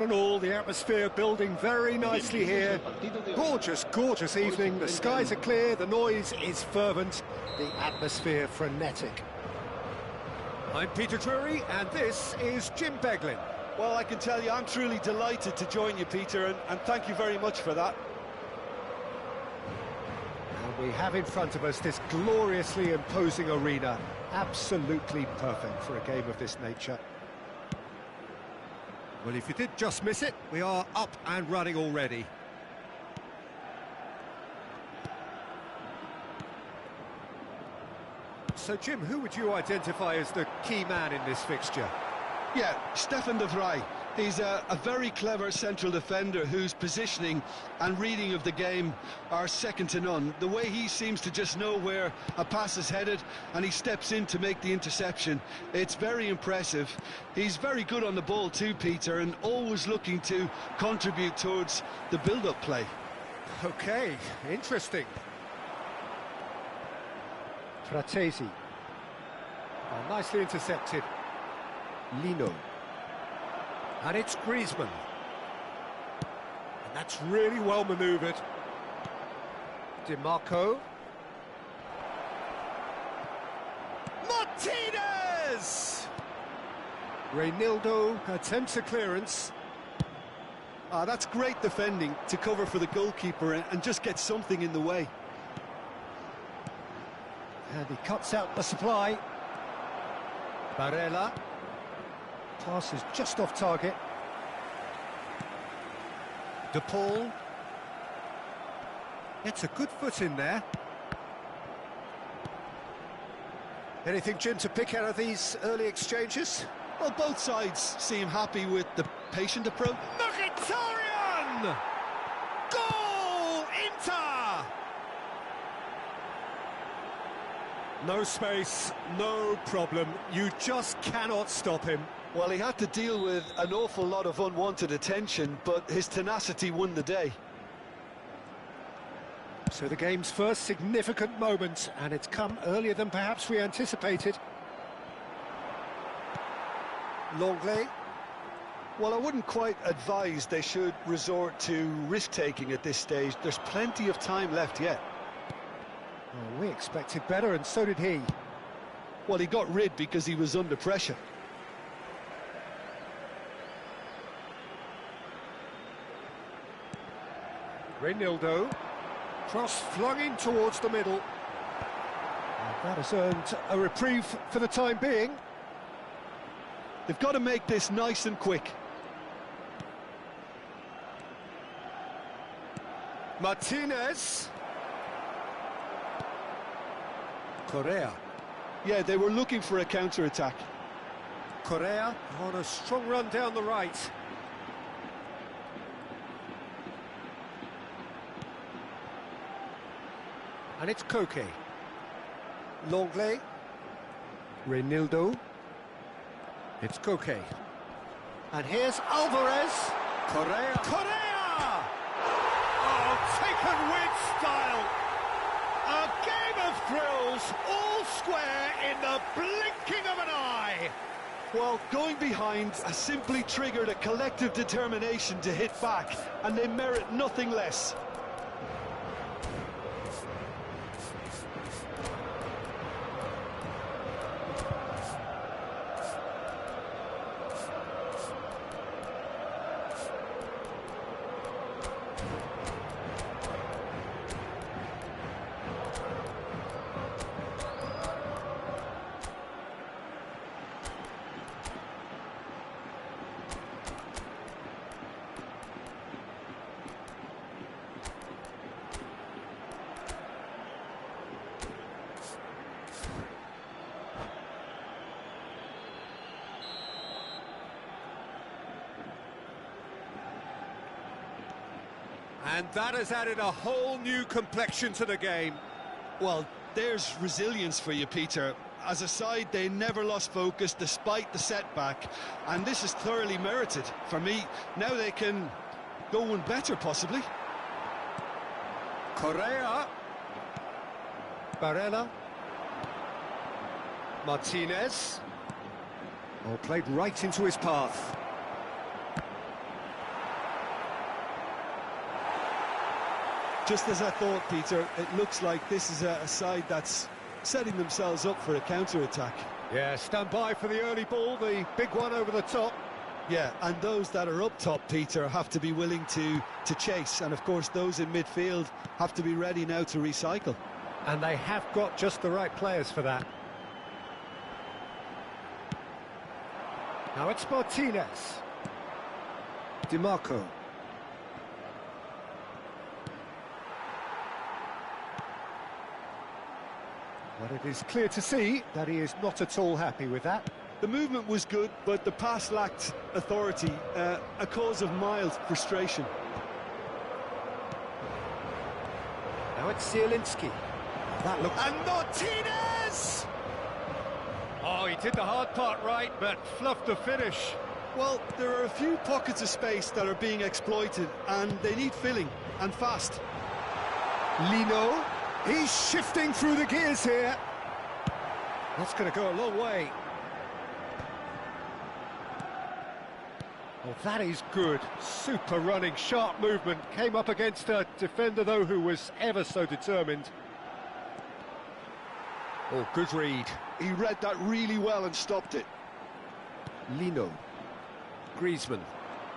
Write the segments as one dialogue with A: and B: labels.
A: And all the atmosphere building very nicely here. Gorgeous, gorgeous evening. The skies are clear, the noise is fervent, the atmosphere frenetic. I'm Peter Drury, and this is Jim Beglin.
B: Well, I can tell you, I'm truly delighted to join you, Peter, and thank you very much for that.
A: And we have in front of us this gloriously imposing arena. Absolutely perfect for a game of this nature. Well, if you did just miss it, we are up and running already. So, Jim, who would you identify as the key man in this fixture?
B: Yeah, Stefan de Vrij. He's a very clever central defender whose positioning and reading of the game are second to none. The way he seems to just know where a pass is headed and he steps in to make the interception, it's very impressive. He's very good on the ball too, Peter, and always looking to contribute towards the build-up play.
A: Okay, interesting. Fratesi. Oh, nicely intercepted. Lino. And it's Griezmann. And that's really well manoeuvred. DiMarco. Martinez! Reinildo attempts a clearance.
B: That's great defending to cover for the goalkeeper and just get something in the way.
A: And he cuts out the supply. Barella. Pass is just off target. De Paul. Gets a good foot in there. Anything, Jim, to pick out of these early exchanges?
B: Well, both sides seem happy with the patient approach.
A: Mkhitaryan! Goal! Inter! No space, no problem. You just cannot stop him.
B: Well, he had to deal with an awful lot of unwanted attention, but his tenacity won the day.
A: So the game's first significant moment, and it's come earlier than perhaps we anticipated. Longley.
B: Well, I wouldn't quite advise they should resort to risk-taking at this stage. There's plenty of time left yet.
A: Oh, we expected better, and so did he.
B: Well, he got rid because he was under pressure.
A: Reinildo. Cross flung in towards the middle. And that has earned a reprieve for the time being.
B: They've got to make this nice and quick.
A: Martinez. Correa.
B: Yeah, they were looking for a counter-attack.
A: Correa on a strong run down the right. And it's Koke. Longley. Reinildo. It's Koke. And here's Alvarez. Correa. Correa! Oh, taken with style. A game of thrills, all square in the blinking of an eye.
B: Well, going behind has simply triggered a collective determination to hit back, and they merit nothing less.
A: And that has added a whole new complexion to the game.
B: Well, there's resilience for you, Peter. As a side, they never lost focus despite the setback, and this is thoroughly merited. For me, now they can go one better, possibly.
A: Correa. Barella. Martinez. Oh, played right into his path.
B: Just as I thought, Peter, it looks like this is a side that's setting themselves up for a counter-attack.
A: Yeah, stand by for the early ball, the big one over the top.
B: Yeah, and those that are up top, Peter, have to be willing to chase. And, of course, those in midfield have to be ready now to recycle.
A: And they have got just the right players for that. Now it's Martinez. DiMarco. But it is clear to see that he is not at all happy with that.
B: The movement was good, but the pass lacked authority, a cause of mild frustration.
A: Now it's Zielinski. That looked... And Martinez! Oh, he did the hard part right, but fluffed the finish.
B: Well, there are a few pockets of space that are being exploited, and they need filling, and fast.
A: Lino, he's shifting through the gears here. That's going to go a long way. Oh, that is good. Super running, sharp movement. Came up against a defender, though, who was ever so determined. Oh, good read.
B: He read that really well and stopped it.
A: Lino. Griezmann.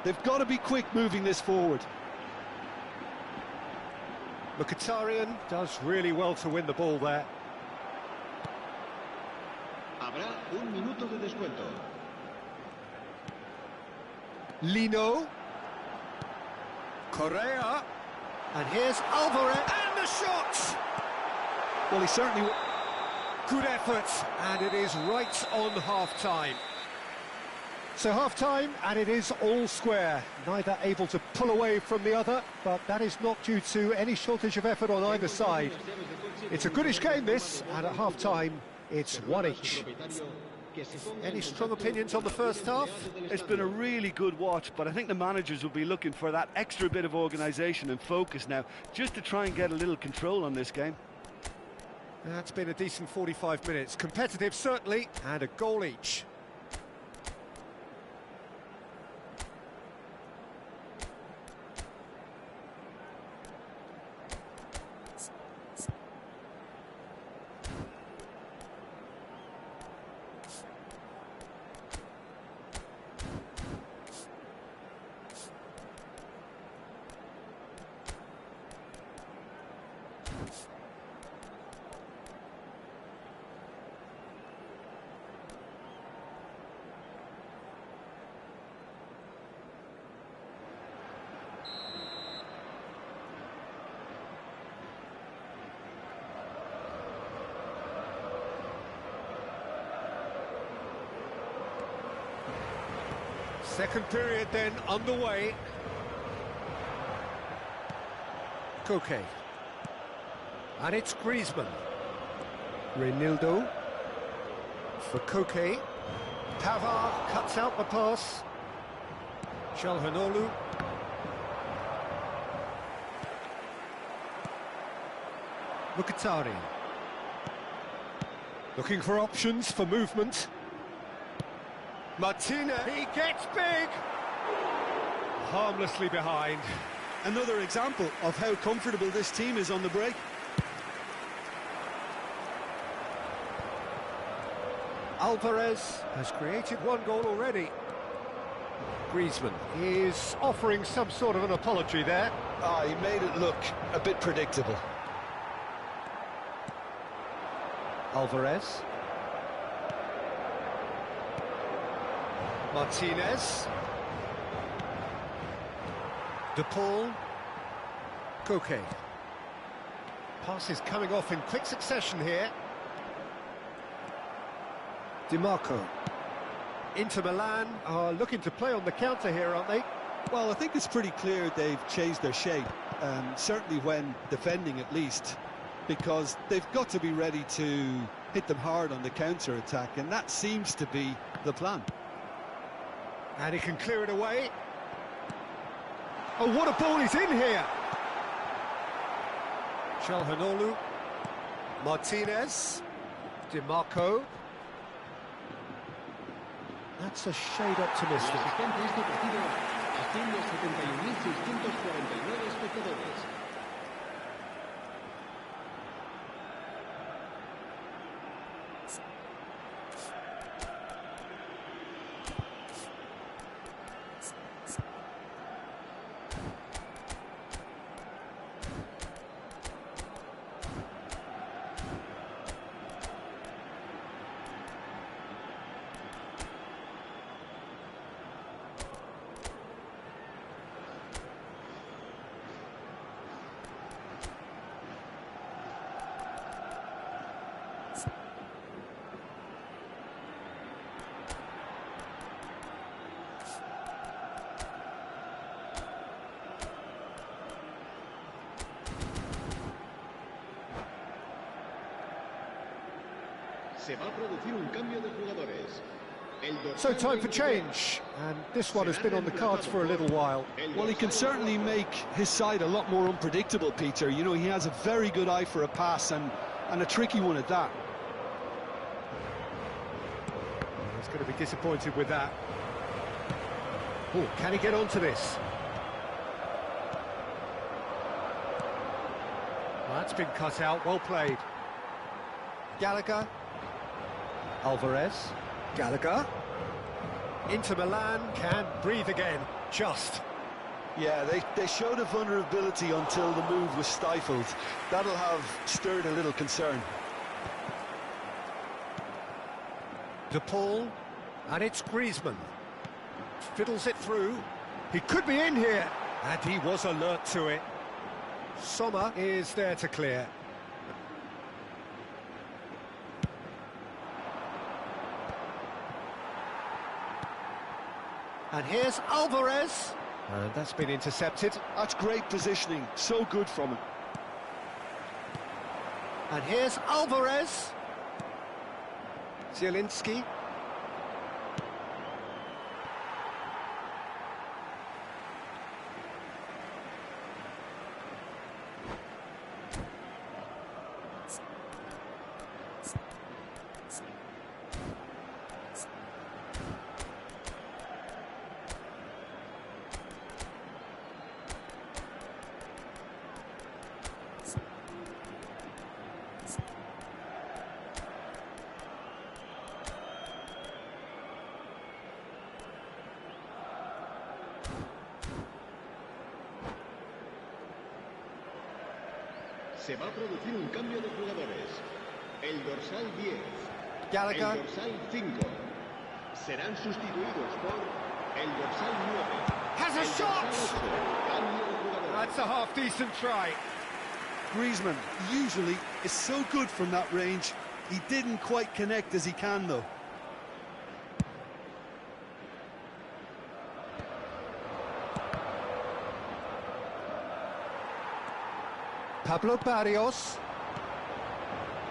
B: They've got to be quick moving this forward.
A: Mkhitaryan does really well to win the ball there.
C: Habrá un minuto de descuento.
A: Lino. Correa. And here's Alvarez. And the shot!
B: Well, he certainly...
A: Good effort, and it is right on half-time. So half-time, and it is all square. Neither able to pull away from the other, but that is not due to any shortage of effort on either side. It's a goodish game, this, and at half-time, it's one each. Any strong opinions on the first half?
D: It's been a really good watch, but I think the managers will be looking for that extra bit of organisation and focus now, just to try and get a little control on this game.
A: That's been a decent 45 minutes. Competitive, certainly, and a goal each. Second period then underway. Koke. And it's Griezmann. Reinildo. For Koke. Pavard cuts out the pass. Çalhanoğlu. Mkhitaryan. Looking for options for movement. Martinez, he gets big! Harmlessly behind.
B: Another example of how comfortable this team is on the break.
A: Alvarez has created one goal already. Griezmann is offering some sort of an apology there.
B: He made it look a bit predictable.
A: Alvarez. Martinez. De Paul. Koke. Passes coming off in quick succession here. DiMarco. Inter Milan are looking to play on the counter here, aren't they?
B: Well, I think it's pretty clear they've changed their shape, certainly when defending at least, because they've got to be ready to hit them hard on the counter-attack, and that seems to be the plan.
A: And he can clear it away. Oh, what a ball he's in here! Çalhanoğlu. Martinez. DiMarco. That's a shade optimistic.
C: Se va a producir un cambio de jugadores.
A: So time for change, and this one has been on the cards for a little while.
B: Well, he can certainly make his side a lot more unpredictable, Peter. You know, he has a very good eye for a pass, and a tricky one at that.
A: He's going to be disappointed with that. Oh, can he get onto this? Well, that's been cut out, well played. Gallagher. Alvarez. Gallagher. Inter Milan can breathe again, just.
B: Yeah, they showed a vulnerability until the move was stifled. That'll have stirred a little concern.
A: De Paul, and it's Griezmann. Fiddles it through. He could be in here, and he was alert to it. Sommer is there to clear. And here's Alvarez. And that's been intercepted.
B: That's great positioning, so good from him.
A: And here's Alvarez. Zielinski.
C: Se va a producir un cambio de jugadores. El dorsal 10.
A: Gallagher.
C: El dorsal 5. Serán sustituidos por el dorsal 9.
A: Has a
C: el
A: shot!
C: Dorsal 8. Cambio de jugadores.
A: That's a half-decent try.
B: Griezmann usually is so good from that range. He didn't quite connect as he can, though.
A: Pablo Barrios.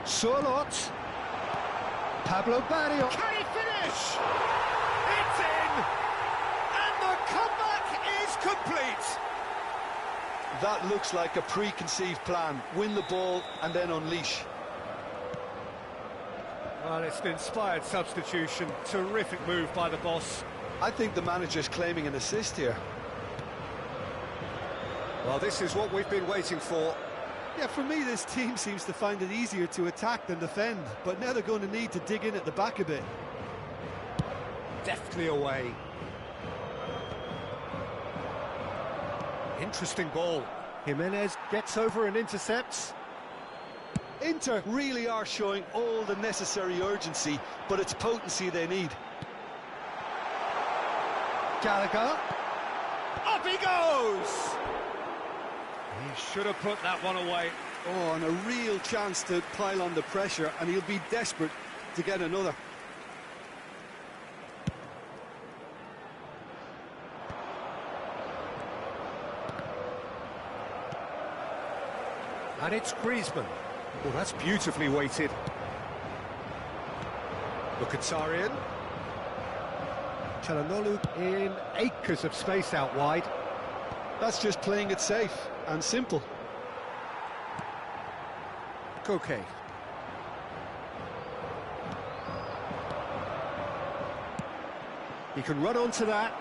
A: Surlot. Pablo Barrios. Can he finish? It's in! And the comeback is complete!
B: That looks like a preconceived plan. Win the ball and then unleash.
A: Well, it's an inspired substitution. Terrific move by the boss.
B: I think the manager's claiming an assist here.
A: Well, this is what we've been waiting for.
B: Yeah, for me, this team seems to find it easier to attack than defend, but now they're going to need to dig in at the back a bit.
A: Deftly away. Interesting ball. Jimenez gets over and intercepts.
B: Inter really are showing all the necessary urgency, but it's potency they need.
A: Gallagher. Up he goes! He should have put that one away.
B: Oh, and a real chance to pile on the pressure, and he'll be desperate to get another.
A: And it's Griezmann. Oh, that's beautifully weighted. Mkhitaryan. Çalhanoğlu in acres of space out wide.
B: That's just playing it safe and simple.
A: Koke. He can run onto that.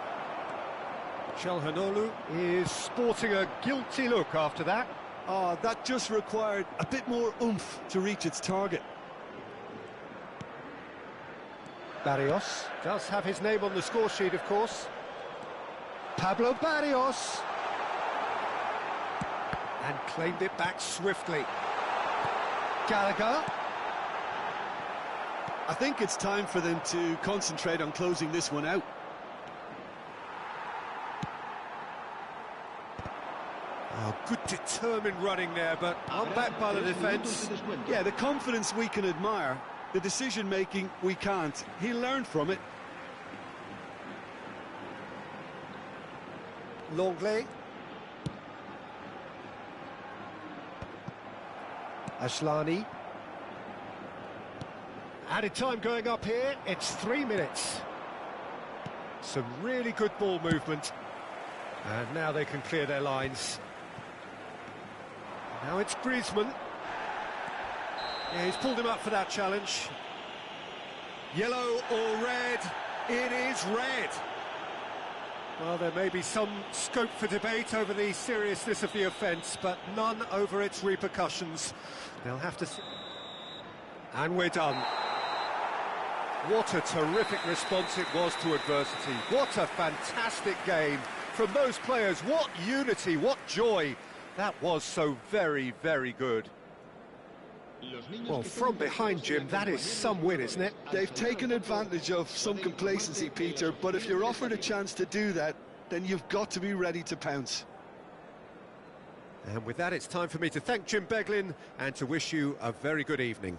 A: Çalhanoğlu is sporting a guilty look after that.
B: Oh, that just required a bit more oomph to reach its target.
A: Barrios does have his name on the score sheet, of course. Pablo Barrios. And claimed it back swiftly. Gallagher.
B: I think it's time for them to concentrate on closing this one out.
A: Oh, good determined running there, but I'm back by the defence.
B: Yeah, the confidence we can admire, the decision-making we can't. He learned from it.
A: Longley. Ashlani. Added time going up here, it's 3 minutes. Some really good ball movement. And now they can clear their lines. Now it's Griezmann. Yeah, he's pulled him up for that challenge. Yellow or red? It is red. Well, there may be some scope for debate over the seriousness of the offence, but none over its repercussions. They'll have to... And we're done. What a terrific response it was to adversity. What a fantastic game from those players. What unity, what joy. That was so very, very good. Well, from behind, Jim, that is some win, isn't it?
B: They've taken advantage of some complacency, Peter, but if you're offered a chance to do that, then you've got to be ready to pounce.
A: And with that, it's time for me to thank Jim Beglin and to wish you a very good evening.